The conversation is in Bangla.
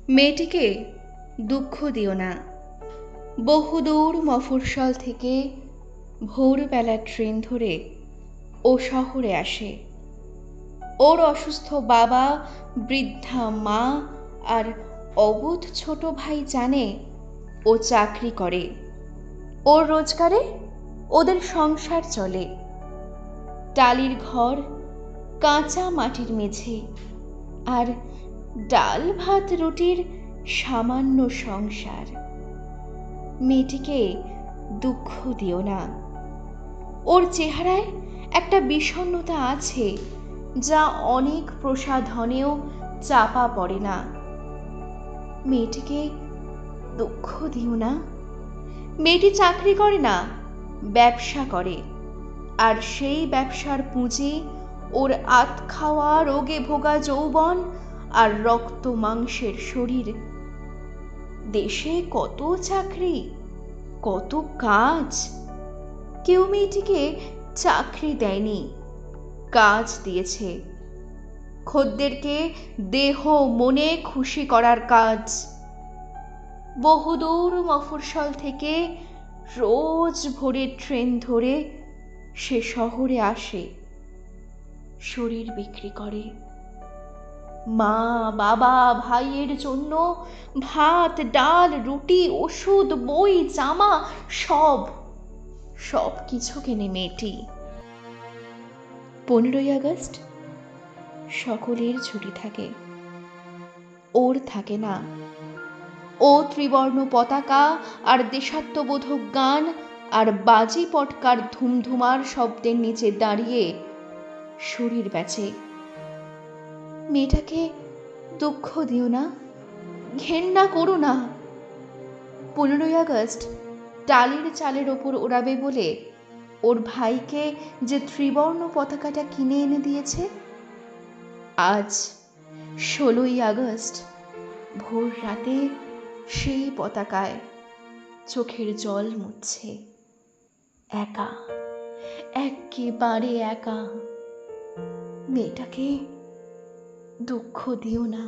মেয়েটিকে দুঃখ দিও না। বহুদূর মফস্বল থেকে ভোরবেলার ট্রেন ধরে ও শহরে আসে। ওর অসুস্থ বাবা, বৃদ্ধা মা আর অবুধ ছোট ভাই জানে ও চাকরি করে। ওর রোজগারে ওদের সংসার চলে। টালির ঘর, কাঁচা মাটির মেঝে আর ডাল ভাত রুটির সামান্য সংসার। মেয়েটিকে দুঃখ দিও না। ওর চেহারায় একটা বিষণ্ণতা আছে যা অনেক প্রসাধনেও চাপা পড়ে না। মেয়েটিকে দুঃখ দিও না। মেয়েটি চাকরি করে না, ব্যবসা করে। আর সেই ব্যবসার পুঁজি ওর আত খাওয়া রোগে ভোগা যৌবন আর রক্ত মাংসের শরীর। দেশে কত চাকরি, কত কাজ। কেউ মেয়েটিকে চাকরি দেয়নি, কাজ দিয়েছে। খদ্দেরকে দেহ মনে খুশি করার কাজ। বহুদূর মফস্বল থেকে রোজ ভোরে ট্রেন ধরে সে শহরে আসে, শরীর বিক্রি করে। মা, বাবা, ভাইয়ের জন্য ভাত, ডাল, রুটি, ওষুধ, বই, জামা সব কিছু কেনে মেয়েটি। 15ই আগস্ট সকলের ছুটি থাকে, ওর থাকে না। ও ত্রিবর্ণ পতাকা আর দেশাত্মবোধক গান আর বাজি পটকার ধুমধুমার শব্দের নিচে দাঁড়িয়ে শরীর বেচে। মেয়েটাকে দুঃখ দিও না, ঘেন্না করো না। 15ই আগস্ট টালির চালের ওপর ওড়াবে বলে ওর ভাইকে যে ত্রিবর্ণ পতাকাটা কিনে এনে দিয়েছে, আজ 16ই আগস্ট ভোর রাতে সেই পতাকায় চোখের জল মুছছে। একা, একেবারে একা। মেয়েটাকে দুঃখ দিও না।